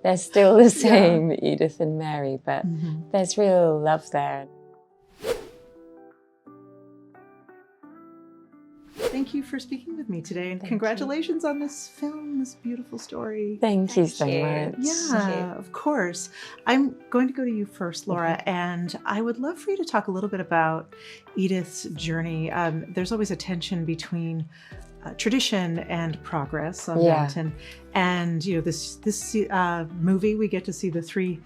they're still the same, Edith and Mary, but there's real love there. Thank you for speaking with me today, and congratulations on this film, this beautiful story. Thank you so much. Yeah, of course. I'm going to go to you first, Laura, and I would love for you to talk a little bit about Edith's journey. There's always a tension between tradition and progress on Downton, and this movie we get to see the three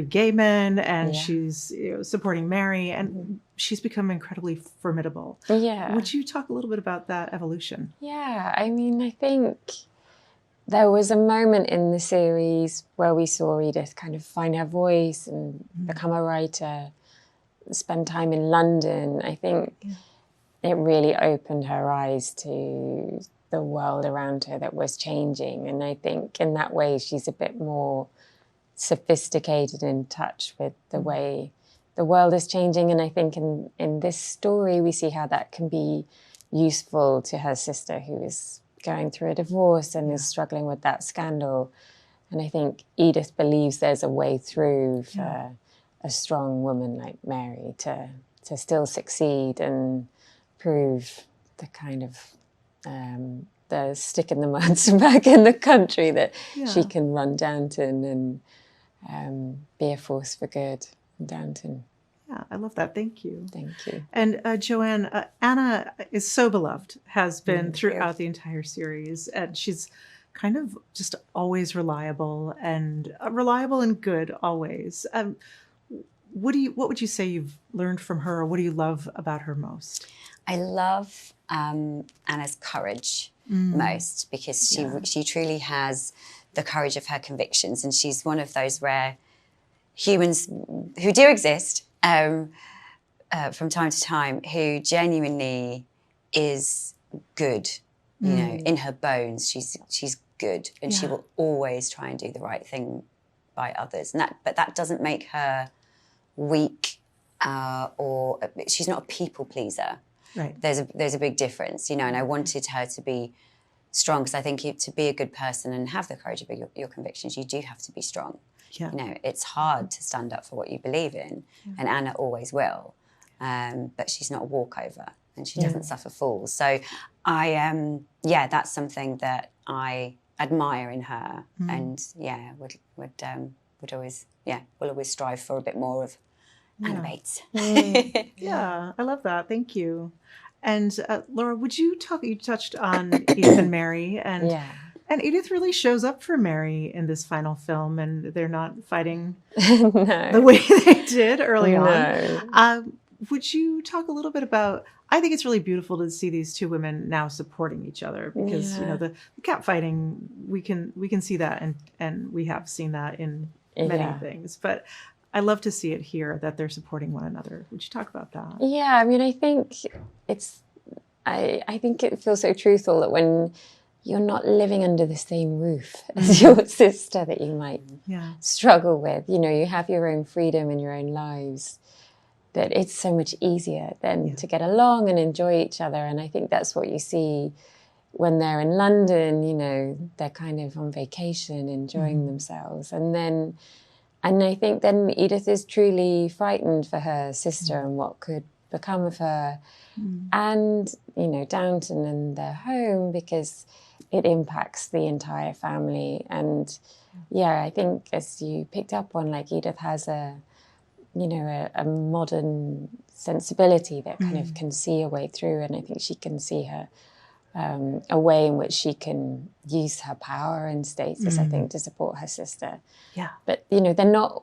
gay men, and she's supporting Mary, and she's become incredibly formidable. Would you talk a little bit about that evolution? I mean, I think there was a moment in the series where we saw Edith kind of find her voice and become a writer, spend time in London. I think it really opened her eyes to the world around her that was changing. And I think in that way, she's a bit more sophisticated, in touch with the way the world is changing. And I think in this story, we see how that can be useful to her sister, who is going through a divorce and is struggling with that scandal. And I think Edith believes there's a way through for a strong woman like Mary to still succeed and prove the kind of the stick in the mud back in the country, that she can run Downton and be a force for good in Downton. Yeah, I love that. Thank you. Thank you. And Joanne, Anna is so beloved, has been throughout the entire series, and she's kind of just always reliable and good always. What would you say you've learned from her, or what do you love about her most? I love Anna's courage most, because she truly has the courage of her convictions, and she's one of those rare humans who do exist from time to time, who genuinely is good. You know, in her bones, she's good, and she will always try and do the right thing by others. And but that doesn't make her weak, or she's not a people pleaser. Right. There's a big difference, and I wanted her to be strong, because I think to be a good person and have the courage of your convictions, you do have to be strong. Yeah. It's hard to stand up for what you believe in, and Anna always will, but she's not a walkover, and she doesn't suffer fools. So that's something that I admire in her, and would always will always strive for a bit more of Anna Bates. Yeah, I love that. Thank you. And Laura, you touched on Edith and Mary, and Edith really shows up for Mary in this final film, and they're not fighting the way they did early on. Would you talk a little bit about, I think it's really beautiful to see these two women now supporting each other, because the cat fighting, we can see that, and we have seen that in many things, but I love to see it here, that they're supporting one another. Would you talk about that? Yeah, I mean, I think I think it feels so truthful that when you're not living under the same roof as your sister that you might struggle with, you have your own freedom and your own lives, that it's so much easier then to get along and enjoy each other. And I think that's what you see when they're in London, they're kind of on vacation, enjoying themselves. And I think then Edith is truly frightened for her sister and what could become of her. And, Downton and their home, because it impacts the entire family. And I think, as you picked up on, Edith has a modern sensibility that kind of can see a way through. And I think she can see a way in which she can use her power and status, I think, to support her sister. Yeah. But, they're not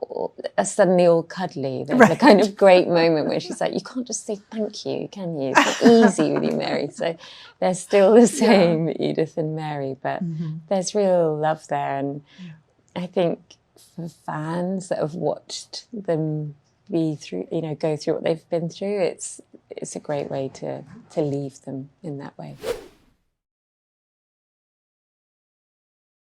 suddenly all cuddly. There's a kind of great moment where she's like, you can't just say thank you, can you? It's not easy with you, Mary. So they're still the same, Edith and Mary, but there's real love there. And I think for fans that have watched them go through what they've been through, it's a great way to leave them in that way.